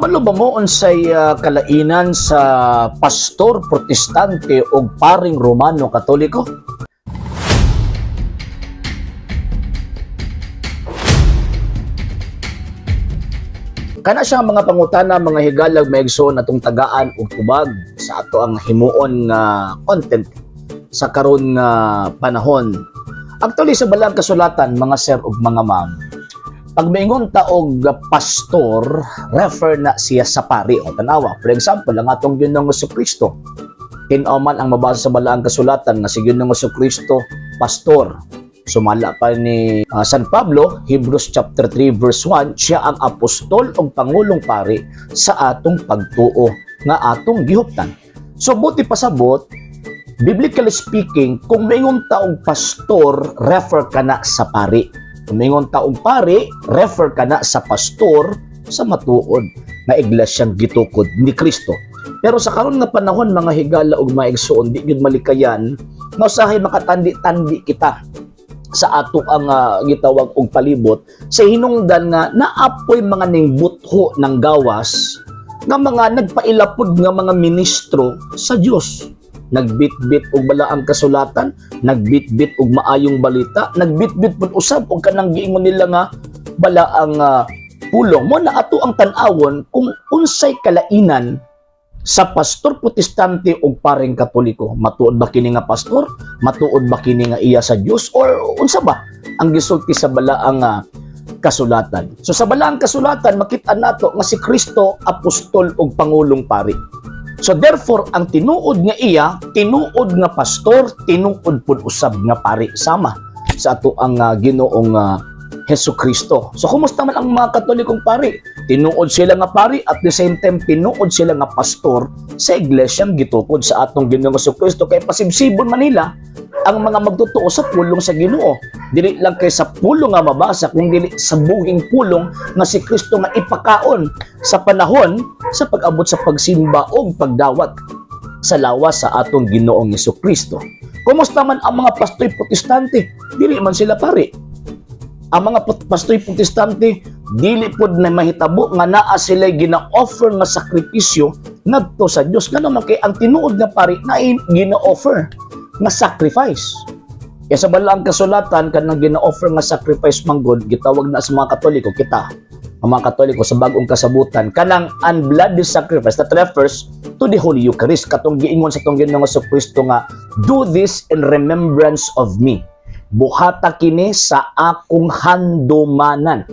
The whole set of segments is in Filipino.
Ano ba mo unsay kalainan sa pastor protestante o paring Romano Katoliko? Kana siya mga pangutana, mga higalag maigsoon atong tagaan ug tubag sa ato ang himuon nga content sa karon nga panahon. Actually sa balang kasulatan mga sir ug mga ma'am, pag maingon ta og pastor, refer na siya sa pari o tanawa. For example, ang atong Ginoong Jesucristo, man ang mabasa sa balaang kasulatan nga si Ginoong Jesucristo pastor. Sumala pa ni San Pablo, Hebrews chapter 3 verse 1, siya ang apostol o pangulong pari sa atong pagtuo nga atong gihuptan. So buti pasabot, biblically speaking, kung maingon ta og pastor, refer ka na sa pari. Kung maingon ta og pari, refer ka na sa pastor sa matuod nga iglesyang gitukod ni Kristo. Pero sa karon nga panahon mga higala ug maigsoon, di gyud malikayan nga usahay makatandi-tandi kita sa ato ang gitawag og palibot sa hinungdan nga naapoy mga ningbutho ng gawas nga mga nagpailapod nga mga ministro sa Dios. Nagbitbit og balaang kasulatan, nagbitbit og maayong balita, nagbitbit pud usab og kanang giingon nila nga balaang pulong. Mo na ato ang tan-awon kung unsay kalainan sa pastor protestante o paring Katoliko. Matuod ba kini nga pastor? Matuod ba kini nga iya sa Dios? Or unsa ba ang gisulti sa balaang kasulatan? So sa balaang kasulatan makita nato nga si Kristo apostol o pangulong pari. So therefore ang tinuod nga iya, tinuod nga pastor, tinuod pud usab nga pari sama sa ato ang Ginoong Jesucristo. So kumusta man ang mga Katolikong pari? Tinuod sila nga pari at the same time tinuod sila nga pastor sa iglesyang gitukod sa atong Ginoong Jesucristo. Kay pasibsibon man nila ang mga magtutuo sa pulong sa Ginoo. Dili lang kay sa pulong nga mabasa, kung dili sa buhing pulong nga si Kristo nga ipakaon sa panahon sa pag-abot sa pagsimba o pagdawat sa lawas sa atong Ginoong Jesucristo. Kumusta man ang mga pastor protestante? Dili man sila pari. Ang mga pastor protestante dili pod na mahitabo nga naa sila gina-offer nga sakripisyo ngadto sa Dios. Ngano man kay ang tinuod nga pari na gina-offer nga sacrifice. Kaya sa balaang kasulatan kanang gina-offer nga sacrifice manggod gitawag na sa mga Katoliko kita. Ang mga Katoliko sa bagong kasabutan kanang unbloody sacrifice that refers to the Holy Eucharist. Katong giingon sa tong Ginoong Jesucristo nga, do this in remembrance of me. Buhata kini sa akong handumanan.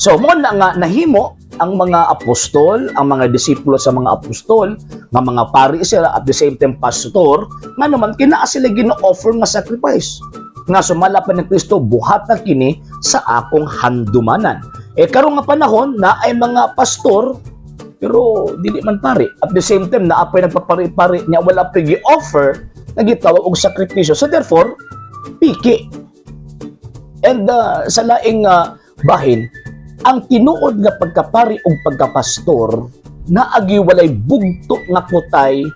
So mo na nga nahimo ang mga apostol, ang mga disipulo sa mga apostol, nga mga pari sila at the same time pastor, nga naman kinaa sila gino-offer nga sacrifice. Nga sumala pa ni Kristo, buhata kini sa akong handumanan. Karon nga panahon na ay mga pastor pero dili man pari. At the same time na apay nagpapari-pari niya wala pa gi-offer nga gitawag og sakripisyo. So therefore piki. And sa laing bahin, ang tinuod nga pagkapari o pagkapastor na agiwalay bugto nga putay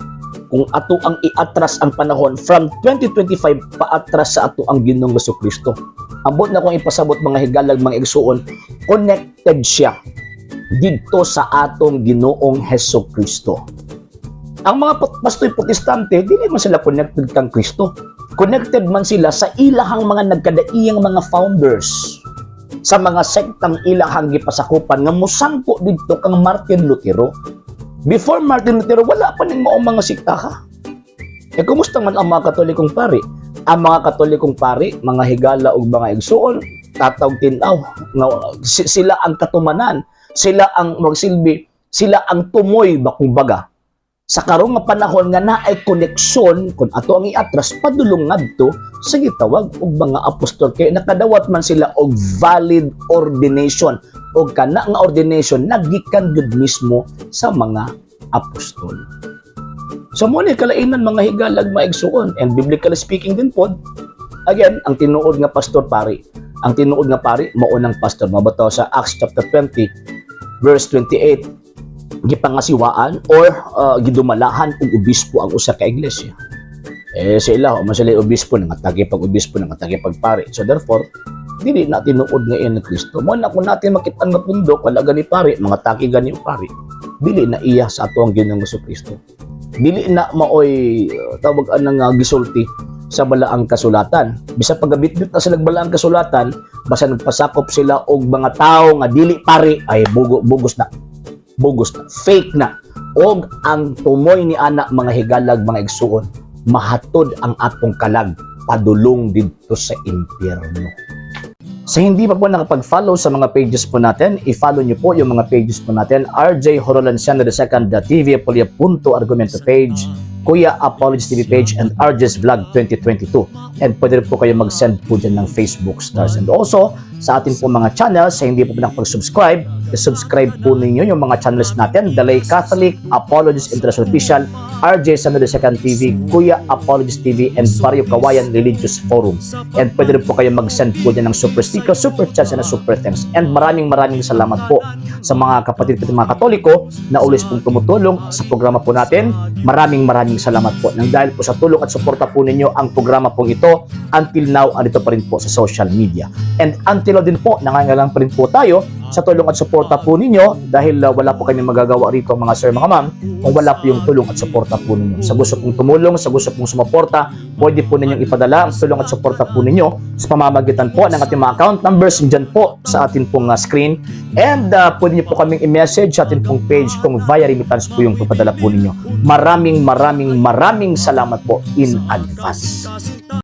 kung ato ang iatras ang panahon from 2025 paatras sa ato ang Ginoong Jesucristo. Ambot na kong ipasabot mga higalag, mga igsuon, connected siya dito sa atong Ginoong Jesucristo. Ang mga pastor protestante, dili man sila connected kang Kristo. Connected man sila sa ilahang mga nagkadaiyang mga founders, sa mga sektang ilahang gipasakupan nga musangko dito kang Martin Lutero. Before Martin Lutero, wala pa ning maong mga sekta ka. Kumusta man ang mga Katolikong pari? Ang mga Katolikong pari, mga higala ug mga igsuon, tataw tinaw, sila ang katumanan, sila ang magsilbi, sila ang tumoy ba kumbaga. Sa karong nga panahon nga naay koneksyon kung ato ang iatras padulong ngadto sa gitawag og mga apostol, kay nakadawat man sila og valid ordination o kana nga ordination nagikan gud mismo sa mga apostol. So mo ni kalainan mga higalag maigsuon, and biblically speaking din pod, again ang tinuod nga pastor pari, ang tinuod nga pari mao nang pastor. Mabato sa Acts chapter 20 verse 28, gipangasiwaan or gidumalahan og obispo ang usa ka iglesia. Sila o man sila obispo, nangatagi pag obispo, nangatagi pag pari. So therefore, dili na tinuod nga iyan ni Kristo. Mo na kung natin makitaan nga pundok, wala gani pare, mga taki gani pare, dili na iya sa ato ang Ginoong Kristo. Dili na maoy tawag anang gisulti sa balaang kasulatan. Bisa pagabitbit na sa balaang kasulatan, basta nagpasakop sila og mga tao nga dili pare, ay bugos na. Bugos na, fake na. Og ang tumoy ni anak mga higalag, mga igsuon, mahatod ang atong kalag padulong didto sa impyerno. Sa hindi pa po nakapag-follow sa mga pages po natin, i-follow nyo po yung mga pages po natin, RJ Horolanciano II TV Apolia Punto Argumento page, Kuya Apologist TV page, and RJ's Vlog 2022. And pwede rin po kayo mag-send po dyan ng Facebook stars. And also, sa ating po mga channels, sa hindi po nakapag-subscribe, i-subscribe po ninyo yung mga channels natin, The Lay Catholic, Apologist International Official, RJ Sano II TV, Kuya Apologist TV, and Barrio Kawayan Religious Forum. And pwede rin po kayo mag-send po dyan ng super sticker, super chats, and super thanks. And maraming salamat po sa mga kapatid ko mga Katoliko na always pong tumutulong sa programa po natin. Maraming salamat po. Nang dahil po sa tulong at suporta po ninyo, ang programa pong ito, until now, andito pa rin po sa social media. And until now din po, nangangailangan pa rin po tayo sa tulong at suporta po ninyo dahil wala po kami magagawa rito mga sir, mga ma'am, kung wala po yung tulong at suporta po ninyo. Sa gusto pong tumulong, sa gusto pong sumuporta, pwede po ninyong ipadala ang tulong at suporta po ninyo sa pamamagitan po ng ating mga account numbers dyan po sa ating pong screen. And pwede nyo po kaming i-message sa ating pong page kung via remittance po yung papadala po ninyo. Maraming salamat po in advance.